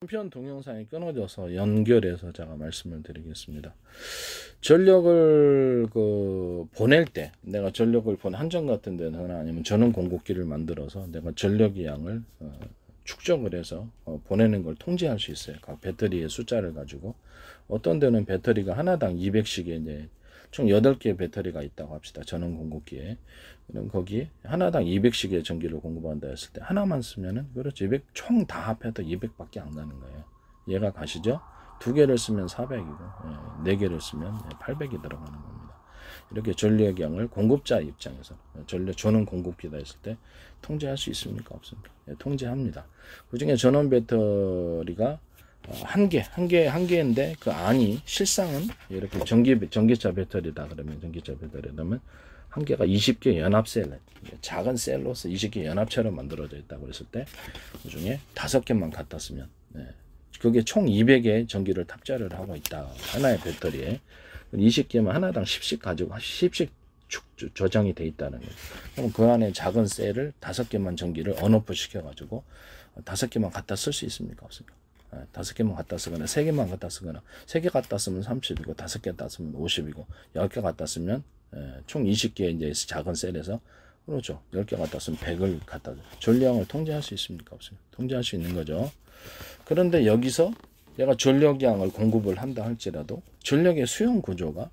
편 동영상이 끊어져서 연결해서 제가 말씀을 드리겠습니다. 전력을 보낼 때 내가 전력을 한전 같은 데나 아니면 전원 공급기를 만들어서 내가 전력의 양을 축적을 해서 보내는 걸 통제할 수 있어요. 각 배터리의 숫자를 가지고 어떤 데는 배터리가 하나당 200씩의 이제 총 8개의 배터리가 있다고 합시다. 전원 공급기에. 그럼 거기에 하나당 200씩의 전기를 공급한다 했을 때 하나만 쓰면은 그렇죠. 200, 총 다 합해도 200밖에 안 나는 거예요. 얘가 가시죠? 2개를 쓰면 400이고 4개를 쓰면 800이 들어가는 겁니다. 이렇게 전력량을 공급자 입장에서 전원 공급기다 했을 때 통제할 수 있습니까? 없습니까? 통제합니다. 그 중에 전원 배터리가 한 개인데 그 안이 실상은 이렇게 전기차 배터리다 그러면 전기차 배터리라면 한 개가 20개 연합셀, 작은 셀로서 20개 연합체로 만들어져 있다고 그랬을 때 그 중에 5개만 갖다 쓰면 그게 총 200의 전기를 탑재를 하고 있다. 하나의 배터리에 20개면 하나당 10씩 가지고 10씩 저장이 돼 있다는 거예요. 그럼 그 안에 작은 셀을 5개만 전기를 언오프 시켜가지고 5개만 갖다 쓸 수 있습니까? 없습니까? 5개만 갖다 쓰거나 3개만 갖다 쓰거나 3개 갖다 쓰면 30이고 5개 갖다 쓰면 50이고 10개 갖다 쓰면 총 20개 이제 작은 셀에서 그렇죠. 10개 갖다 쓰면 100을 갖다 줘. 전력량을 통제할 수 있습니까? 없습니까? 통제할 수 있는 거죠. 그런데 여기서 내가 전력량을 공급을 한다 할지라도 전력의 수용 구조가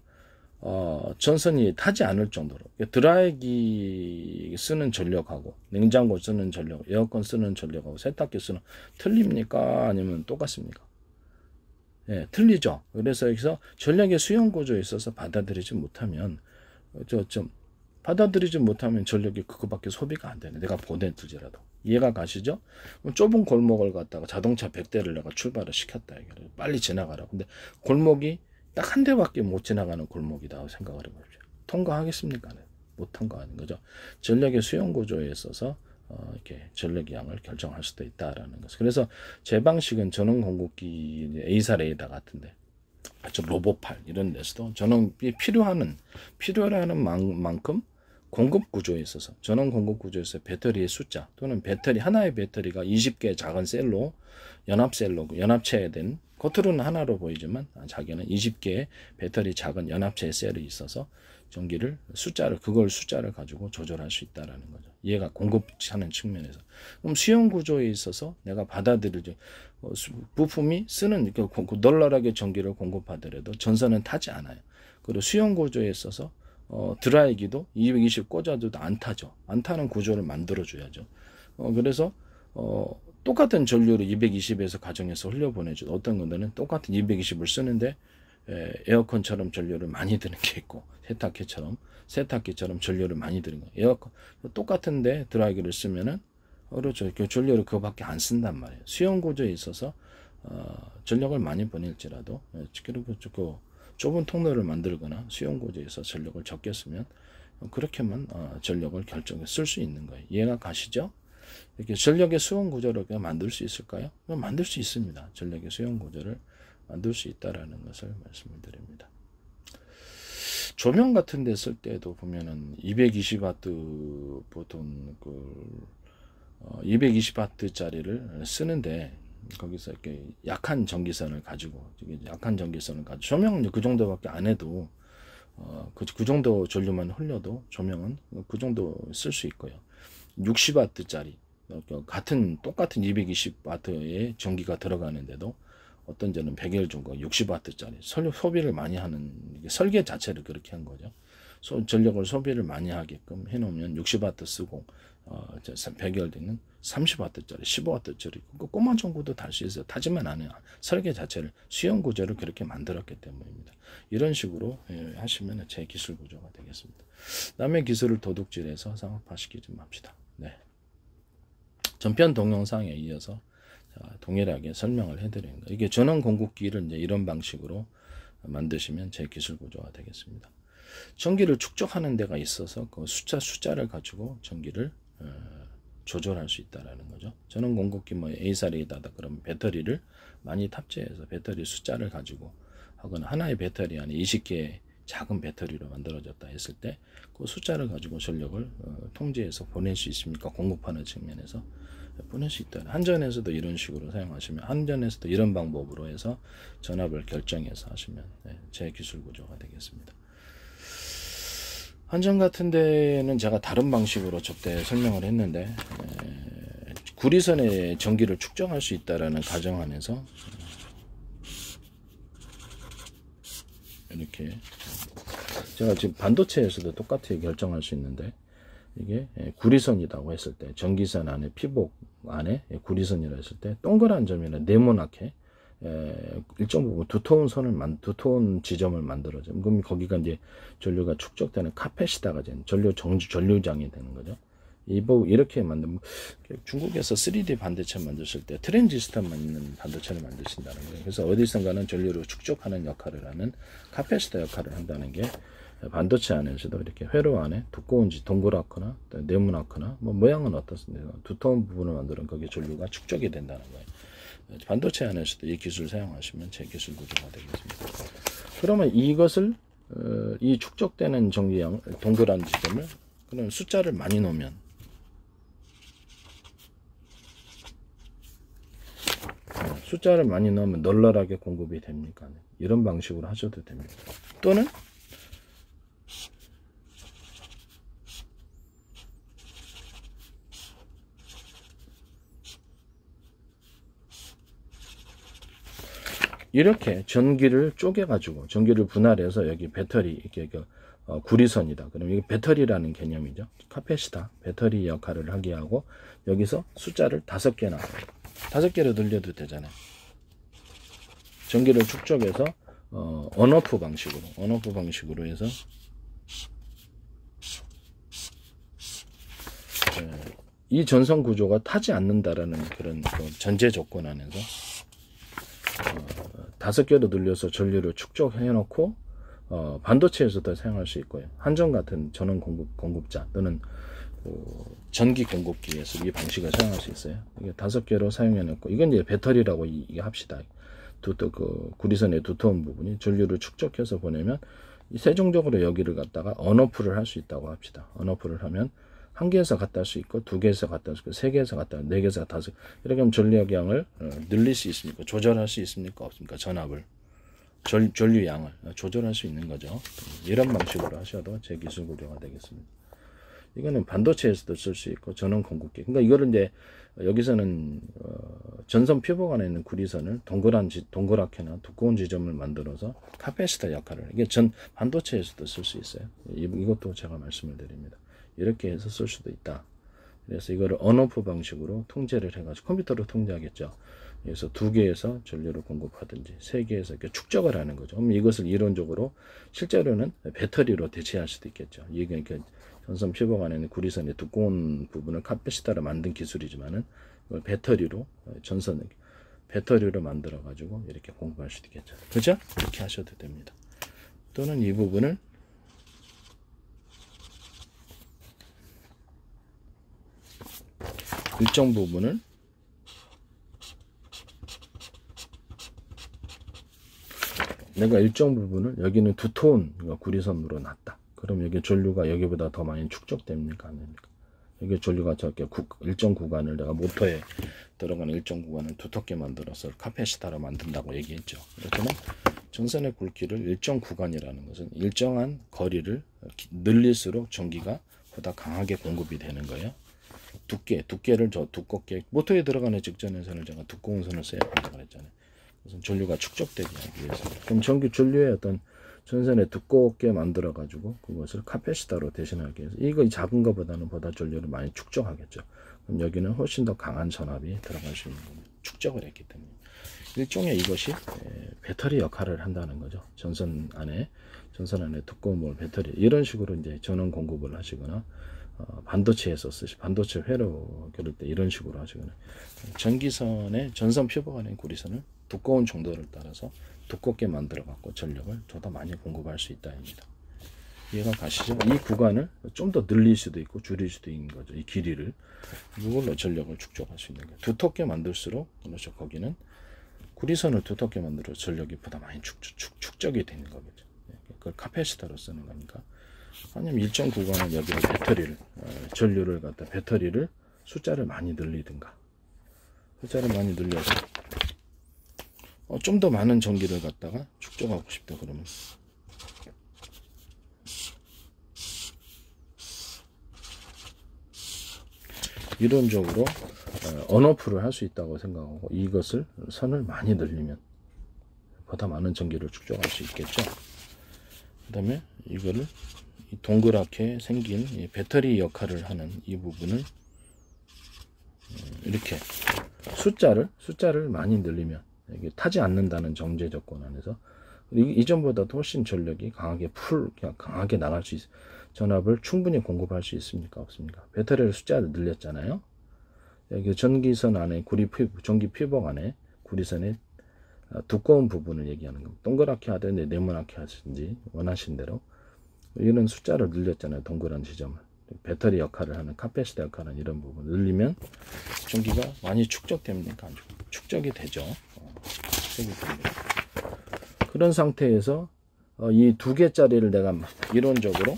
전선이 타지 않을 정도로 드라이기 쓰는 전력하고 냉장고 쓰는 전력, 에어컨 쓰는 전력하고 세탁기 쓰는 틀립니까? 아니면 똑같습니까? 예, 틀리죠. 그래서 여기서 전력의 수용 구조에 있어서 받아들이지 못하면 받아들이지 못하면 전력이 그거밖에 소비가 안 되네. 내가 보내들지라도 이해가 가시죠? 좁은 골목을 갔다가 자동차 100대를 내가 출발을 시켰다. 빨리 지나가라. 근데 골목이 딱 한 대밖에 못 지나가는 골목이다 생각을 해보십시오. 통과하겠습니까? 못 통과하는 거죠. 전력의 수용 구조에 있어서 이렇게 전력의 양을 결정할 수도 있다라는 것을. 그래서 제 방식은 전원 공급기 A사 레이더 같은데, 로보팔 이런 데서도 전원이 필요하는 만큼 공급 구조에 있어서 전원 공급 구조에서 배터리의 숫자 또는 하나의 배터리가 20개의 작은 셀로 연합체된 겉으로는 하나로 보이지만 자기는 20개의 배터리 작은 연합체 셀이 있어서 그걸 숫자를 가지고 조절할 수 있다라는 거죠. 얘가 공급하는 측면에서. 그럼 수용 구조에 있어서 내가 받아들이죠. 부품이 쓰는 널널하게 전기를 공급하더라도 전선은 타지 않아요. 그리고 수용 구조에 있어서 드라이기도 220 꽂아줘도 안 타죠. 안 타는 구조를 만들어줘야죠. 그래서 똑같은 전류를 220에서 가정에서 흘려보내줘. 어떤 건데는 똑같은 220을 쓰는데 에어컨처럼 전류를 많이 드는 게 있고 세탁기처럼 전류를 많이 드는 거예요. 에어컨 똑같은데 드라이기를 쓰면은 그렇죠. 그 전류를 그거밖에 안 쓴단 말이에요. 수용 구조에 있어서 전력을 많이 보낼지라도 그리고 좁은 통로를 만들거나 수용 구조에서 전력을 적게 쓰면 그렇게만 전력을 쓸 수 있는 거예요. 이해가 가시죠? 이렇게 전력의 수용 구조를 만들 수 있을까요? 만들 수 있습니다. 전력의 수용 구조를 만들 수 있다라는 것을 말씀을 드립니다. 조명 같은 데 쓸 때도 보면은 220W 보통 220W짜리를 쓰는데 거기서 이렇게 약한 전기선을 가지고 조명은 그 정도밖에 안 해도 그 정도 전류만 흘려도 조명은 그 정도 쓸 수 있고요. 60W짜리 똑같은 220W의 전기가 들어가는데도 어떤 데는 100일 정도 60W짜리 소비를 많이 하는 설계 자체를 그렇게 한 거죠. 전력을 소비를 많이 하게끔 해놓으면 60W 쓰고 100일 되는 30W짜리 15W짜리 꼬마 전구도 탈 수 있어요. 타지만 않아요. 설계 자체를 수용 구조를 그렇게 만들었기 때문입니다. 이런 식으로 하시면 제 기술 구조가 되겠습니다. 남의 기술을 도둑질해서 상업화시키지 맙시다. 네. 전편 동영상에 이어서 동일하게 설명을 해드리는 거예요. 이게 전원 공급기를 이제 이런 방식으로 만드시면 제 기술 구조가 되겠습니다. 전기를 축적하는 데가 있어서 그 숫자를 가지고 전기를 조절할 수 있다라는 거죠. 전원 공급기 A사 레이더다 그러면 배터리를 많이 탑재해서 배터리 숫자를 가지고 하거나 하나의 배터리 안에 20개의 작은 배터리로 만들어졌다 했을 때 그 숫자를 가지고 전력을 통제해서 보낼 수 있습니까? 공급하는 측면에서 보낼 수 있다. 한전에서도 이런 식으로 사용하시면, 한전에서도 이런 방법으로 해서 전압을 결정해서 하시면 제 기술 구조가 되겠습니다. 한전 같은 데는 제가 다른 방식으로 접대 설명을 했는데, 구리선의 전기를 축적할 수 있다라는 가정 안에서 이렇게, 제가 지금 반도체에서도 똑같이 결정할 수 있는데, 이게 구리선이라고 했을 때, 전기선 안에 피복 안에 구리선이라 했을 때 동그란 점이나 네모나게 일정 부분 두터운 두터운 지점을 만들어줘. 그럼 거기가 이제 전류가 축적되는 카패시터가 되는 전류장이 되는 거죠. 이렇게 만들면, 중국에서 3D 반도체 만드실 때 트랜지스터만 있는 반도체를 만드신다는 거예요. 그래서 어디선가는 전류를 축적하는 역할을 하는 카패시터 역할을 한다는 게, 반도체 안에서도 이렇게 회로 안에 두꺼운 동그랗거나 네모나거나 모양은 어떻습니까? 두터운 부분을 만들면 거기에 전류가 축적이 된다는 거예요. 반도체 안에서도 이 기술을 사용하시면 제 기술 구조가 되겠습니다. 그러면 이것을 이 축적되는 전기양 동그란 지점을, 그럼 숫자를 많이 넣으면 널널하게 공급이 됩니까? 이런 방식으로 하셔도 됩니다. 또는 이렇게 전기를 쪼개가지고, 전기를 분할해서 여기 배터리, 이렇게 구리선이다. 그럼 이게 배터리라는 개념이죠. 카패시터, 배터리 역할을 하게 하고, 여기서 숫자를 5개나, 5개로 늘려도 되잖아요. 전기를 축적해서, 언오프 방식으로 해서, 이 전선 구조가 타지 않는다라는 그런 전제 조건 안에서, 5개로 늘려서 전류를 축적해 놓고, 반도체에서도 사용할 수 있고요. 한전 같은 전원 공급자 또는 전기 공급기에서 이 방식을 사용할 수 있어요. 이게 5개로 사용해 놓고, 이건 이제 배터리라고 이게 합시다. 구리선의 두터운 부분이 전류를 축적해서 보내면, 세종적으로 여기를 갖다가 언오프를 할 수 있다고 합시다. 언오프를 하면 1개에서 갖다 할 수 있고, 2개에서 갖다 할 수 있고, 3개에서 갖다, 4개에서 갖다 할 수 있고, 이렇게 하면 전류량을 늘릴 수 있습니까? 조절할 수 있습니까? 없습니까? 전압을, 전류량을 조절할 수 있는 거죠. 이런 방식으로 하셔도 제 기술 구조가 되겠습니다. 이거는 반도체에서도 쓸 수 있고, 전원 공급기. 그러니까 이거를 이제 여기서는 전선 표복 안에 있는 구리선을 동그랗게나 두꺼운 지점을 만들어서 카패시터 역할을, 이게 반도체에서도 쓸 수 있어요. 이것도 제가 말씀을 드립니다. 이렇게 해서 쓸 수도 있다. 그래서 이거를 언오프 방식으로 통제를 해가지고, 컴퓨터로 통제하겠죠. 그래서 2개에서 전류를 공급하든지 3개에서 이렇게 축적을 하는 거죠. 그럼 이것을 이론적으로 실제로는 배터리로 대체할 수도 있겠죠. 이게 그러니까 전선 표복 안에 있는 구리선의 두꺼운 부분을 카패시터로 만든 기술이지만은, 이걸 배터리로 만들어 가지고 이렇게 공급할 수도 있겠죠. 그죠? 이렇게 하셔도 됩니다. 또는 이 부분을 일정 부분을 여기는 두터운 구리선으로 놨다. 그럼 여기 전류가 여기보다 더 많이 축적됩니까? 안 됩니까? 여기 전류가 저렇게 일정 구간을, 내가 모터에 들어가는 일정 구간을 두텁게 만들어서 카패시터로 만든다고 얘기했죠. 그렇지만 전선의 굵기를 일정 구간이라는 것은 일정한 거리를 늘릴수록 전기가 보다 강하게 공급이 되는 거예요. 두께를 두껍게, 모터에 들어가는 직전에서는 제가 두꺼운 선을 써야 된다고 그랬잖아요. 그래서 전류가 축적되기 위해서. 그럼 전류의 어떤 전선에 두껍게 만들어 가지고 그것을 카패시터로 대신하기 위해서, 이거 작은 것보다는 보다 전류를 많이 축적하겠죠. 그럼 여기는 훨씬 더 강한 전압이 들어갈 수 있는 겁니다. 축적을 했기 때문에. 일종의 이것이 배터리 역할을 한다는 거죠. 전선 안에 두꺼운 배터리, 이런 식으로 이제 전원 공급을 하시거나, 반도체에서 반도체 회로 겨룰 때 이런 식으로 하시거나, 전기선의 전선 표복 안에 구리선을 두꺼운 정도를 따라서 두껍게 만들어 갖고 전력을 더 많이 공급할 수 있다입니다. 이해가 가시죠? 이 구간을 좀 더 늘릴 수도 있고 줄일 수도 있는 거죠. 이 길이를, 이걸로 전력을 축적할 수 있는 거예요. 두텁게 만들수록, 그렇죠, 거기는 구리선을 두텁게 만들어 전력이 보다 많이 축적이 되는 거겠죠. 그걸 카패시터로 쓰는 거니까. 아니면 일정 구간은 여기를 배터리를, 전류를 갖다 배터리를 숫자를 많이 늘리든가, 숫자를 많이 늘려서 좀 더 많은 전기를 갖다가 축적하고 싶다 그러면 이론적으로 언오프를 할 수 있다고 생각하고, 이것을 선을 많이 늘리면 보다 많은 전기를 축적할 수 있겠죠. 그 다음에 이거를 동그랗게 생긴 이 배터리 역할을 하는 이 부분을 이렇게 숫자를 많이 늘리면, 이게 타지 않는다는 정제 조건 안에서 이전보다도 훨씬 전력이 강하게 나갈 수 있어. 전압을 충분히 공급할 수 있습니까? 없습니까? 배터리를 숫자를 늘렸잖아요. 여기 전기선 안에 전기 피복 안에 구리선의 두꺼운 부분을 얘기하는 겁니다. 동그랗게 하든지 네모나게 하든지 원하신 대로 이런 숫자를 늘렸잖아요. 동그란 지점을. 배터리 역할을 하는, 카패시터 역할을 하는 이런 부분 늘리면 전기가 많이 축적됩니까? 축적이 되죠. 축적이 됩니다. 그런 상태에서 이 2개짜리를 내가 이론적으로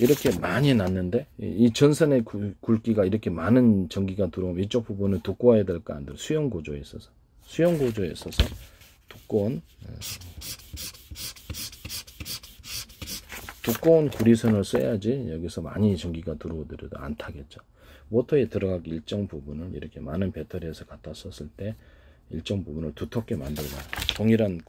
이렇게 많이 놨는데, 이 전선의 굵기가 이렇게 많은 전기가 들어오면 이쪽 부분은 두꺼워야 될까 안 돼? 수용 구조에 있어서 두꺼운 구리선을 써야지 여기서 많이 전기가 들어오더라도 안 타겠죠. 모터에 들어가기 일정 부분을 이렇게 많은 배터리에서 갖다 썼을 때 일정 부분을 두텁게 만들어놔요. 동일한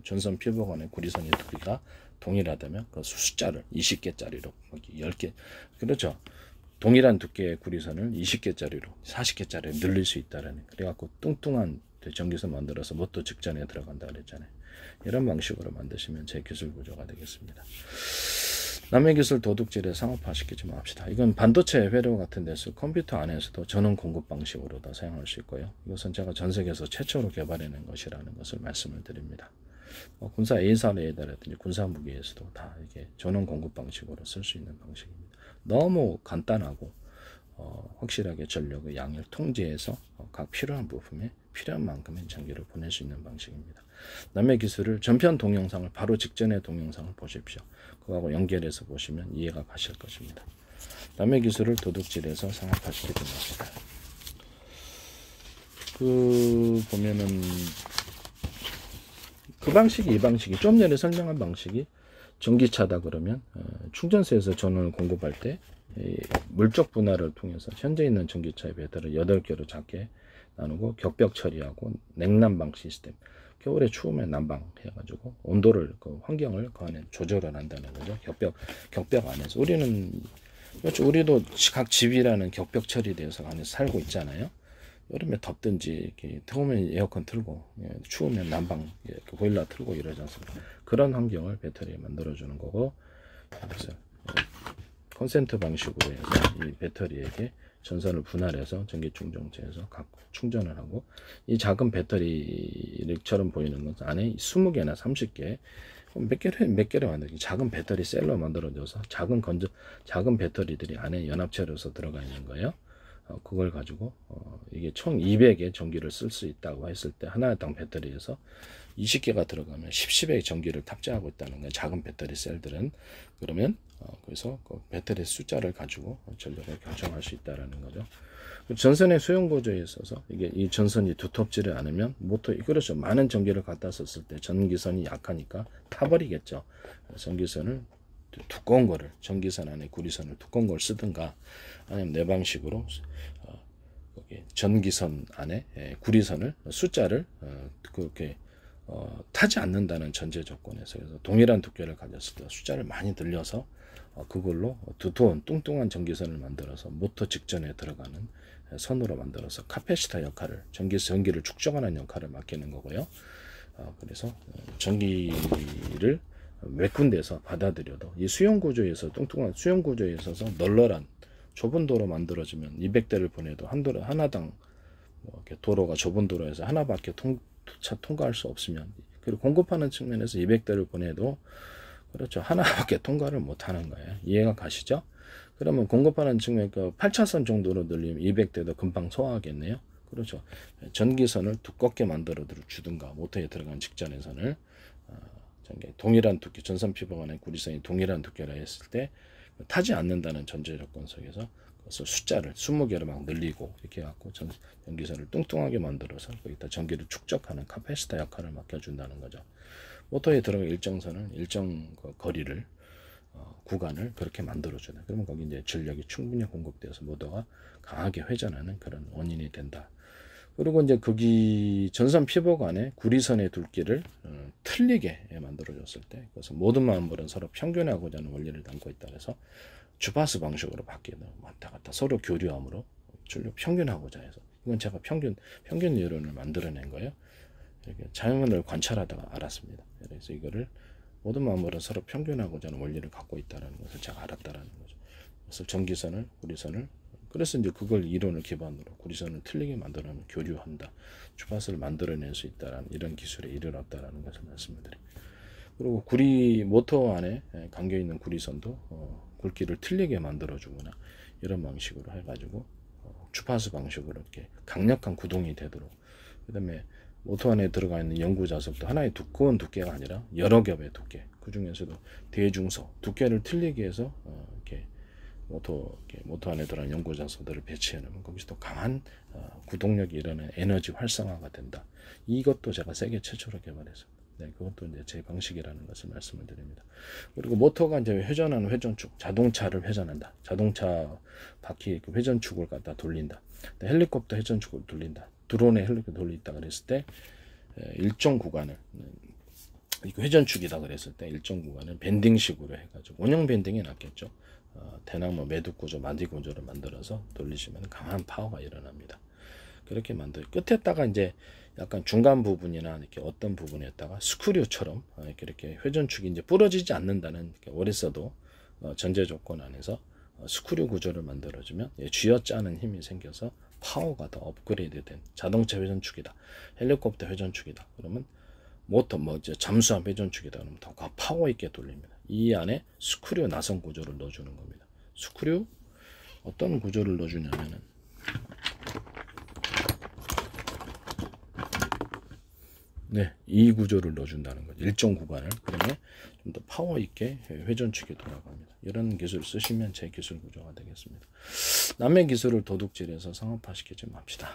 전선 피복 안에 구리선의 두께가 동일하다면 그 숫자를 20개짜리로 10개, 그렇죠. 동일한 두께의 구리선을 20개짜리로 40개짜리로 늘릴 수 있다라는, 그래갖고 뚱뚱한 전기선 만들어서 모터 직전에 들어간다 그랬잖아요. 이런 방식으로 만드시면 제 기술 구조가 되겠습니다. 남의 기술 도둑질에 상업화시키지 맙시다. 이건 반도체 회로 같은 데서 컴퓨터 안에서도 전원 공급 방식으로 다 사용할 수 있고요. 이것은 제가 전 세계에서 최초로 개발해낸 것이라는 것을 말씀을 드립니다. 군사 A사 레이더라든지 군사 무기에서도 다 이게 전원 공급 방식으로 쓸 수 있는 방식입니다. 너무 간단하고 확실하게 전력의 양을 통제해서 각 필요한 부품에 필요한 만큼의 전기를 보낼 수 있는 방식입니다. 남의 기술을 전편 동영상을 바로 직전의 동영상을 보십시오. 그거하고 연결해서 보시면 이해가 가실 것입니다. 남의 기술을 도둑질해서 상업화시키지 맙시다. 보면은 그 방식이, 이 방식이 좀 전에 설명한 방식이 전기차다 그러면 충전소에서 전원을 공급할 때 물적 분할을 통해서 현재 있는 전기차의 배터리를 8개로 작게 나누고 격벽 처리하고 냉난방 시스템, 겨울에 추우면 난방 해가지고 온도를, 환경을 그 안에 조절을 한다는 거죠. 격벽 안에서 우리도 각 집이라는 격벽 처리되어서 안에 살고 있잖아요. 여름에 덥든지 이렇게 더우면 에어컨 틀고, 추우면 난방 보일러 틀고 이러지 않습니까? 그런 환경을 배터리에 만들어주는 거고, 그래서 콘센트 방식으로 해서 이 배터리에게 전선을 분할해서 전기 충전소에서 갖고 충전을 하고, 이 작은 배터리처럼 보이는 것은 안에 20개나 30개 몇 개를 만들기, 작은 배터리 셀로 만들어져서 작은 배터리들이 안에 연합체로서 들어가 있는 거예요. 그걸 가지고 이게 총 200의 전기를 쓸 수 있다고 했을 때 하나당 배터리에서 20개가 들어가면 10의 전기를 탑재하고 있다는 거예요. 작은 배터리 셀들은. 그러면 그래서 그 배터리 숫자를 가지고 전력을 결정할 수 있다는 거죠. 전선의 수용 구조에 있어서 이 전선이 두텁지를 않으면 그렇죠. 많은 전기를 갖다 썼을 때 전기선이 약하니까 타버리겠죠. 전기선을 두꺼운 거를, 전기선 안에 구리선을 두꺼운 걸 쓰든가, 아니면 내 방식으로 전기선 안에 구리선을 숫자를 그렇게 타지 않는다는 전제 조건에서, 그래서 동일한 두께를 가졌을 때 숫자를 많이 늘려서 그걸로 두터운 뚱뚱한 전기선을 만들어서 모터 직전에 들어가는 선으로 만들어서 카패시터 역할을, 전기를 축적하는 역할을 맡기는 거고요. 그래서 전기를 몇 군데에서 받아들여도 이 수용 구조에서, 뚱뚱한 수용 구조에 있어서 널널한 좁은 도로 만들어지면 200대를 보내도 하나당 이렇게 도로가 좁은 도로에서 하나밖에 통과할 수 없으면, 그리고 공급하는 측면에서 200대를 보내도 그렇죠, 하나밖에 통과를 못 하는 거예요. 이해가 가시죠? 그러면 공급하는 측면 8차선 정도로 늘리면 200대도 금방 소화하겠네요. 그렇죠. 전기선을 두껍게 만들어 주든가, 모터에 들어간 직전의 선을 동일한 두께, 전선 피복 안에 구리선이 동일한 두께라 했을 때 타지 않는다는 전제 조건 속에서 그래서 숫자를 20개로 막 늘리고 이렇게 해갖고 전기선을 뚱뚱하게 만들어서 거기다 전기를 축적하는 카패시터 역할을 맡겨준다는 거죠. 모터에 들어가 일정선은 일정 거리를 구간을 그렇게 만들어주네. 그러면 거기 이제 전력이 충분히 공급돼서 모터가 강하게 회전하는 그런 원인이 된다. 그리고 이제 거기 전선 피복 안에 구리선의 둘기를 틀리게 만들어줬을 때, 그래서 모든 만물은 서로 평균하고자 하는 원리를 담고 있다. 그래서 주파수 방식으로 바뀌는 왔다 갔다 서로 교류함으로 전력 평균하고자 해서, 이건 제가 평균 이론을 만들어낸 거예요. 이렇게 자연을 관찰하다가 알았습니다. 그래서 이거를 모든 만물은 서로 평균하고자 하는 원리를 갖고 있다는 것을 제가 알았다라는 거죠. 그래서 전기선을, 구리선을, 그래서 이제 그걸 이론을 기반으로 구리선을 틀리게 만들어내면 교류한다, 주파수를 만들어낼 수 있다라는 이런 기술에 이르렀다라는 것을 말씀드립니다. 그리고 구리 모터 안에 감겨 있는 구리선도 굵기를 틀리게 만들어주거나 이런 방식으로 해가지고 주파수 방식으로 이렇게 강력한 구동이 되도록, 그다음에 모터 안에 들어가 있는 연구 자석도 하나의 두꺼운 두께가 아니라 여러 겹의 두께, 그 중에서도 대중소 두께를 틀리게 해서 이렇게 모터 안에 들어간 연구 자석들을 배치해 놓으면 거기서 또 강한 구동력이 일어나는 에너지 활성화가 된다. 이것도 제가 세계 최초로 개발했습니다. 네, 그것도 이제 제 방식이라는 것을 말씀을 드립니다. 그리고 모터가 이제 회전하는 회전축, 자동차를 회전한다. 자동차 바퀴 그 회전축을 갖다 돌린다. 헬리콥터 회전축을 돌린다. 드론의 헬리콥터 돌린다 그랬을 때 일정 구간을, 이거 회전축이다 그랬을 때 일정 구간을 밴딩식으로 해가지고, 원형 밴딩이 낫겠죠. 대나무 매듭 구조, 마디 구조를 만들어서 돌리시면 강한 파워가 일어납니다. 그렇게 만들, 끝에다가 이제 약간 중간 부분이나 이렇게 어떤 부분에다가 스크류처럼 이렇게 회전축이 이제 부러지지 않는다는, 오래 써도 전제 조건 안에서 스크류 구조를 만들어주면 쥐어짜는 힘이 생겨서 파워가 더 업그레이드 된 자동차 회전축이다, 헬리콥터 회전축이다 그러면, 모터 이제 잠수함 회전축이다 그러면 더 파워 있게 돌립니다. 이 안에 스크류 나선 구조를 넣어주는 겁니다. 스크류 어떤 구조를 넣어주냐면은, 네, 이 구조를 넣어준다는 거죠. 일정 구간을. 그러면 좀 더 파워 있게 회전축이 돌아갑니다. 이런 기술을 쓰시면 제 기술 구조가 되겠습니다. 남의 기술을 도둑질해서 상업화시키지 맙시다.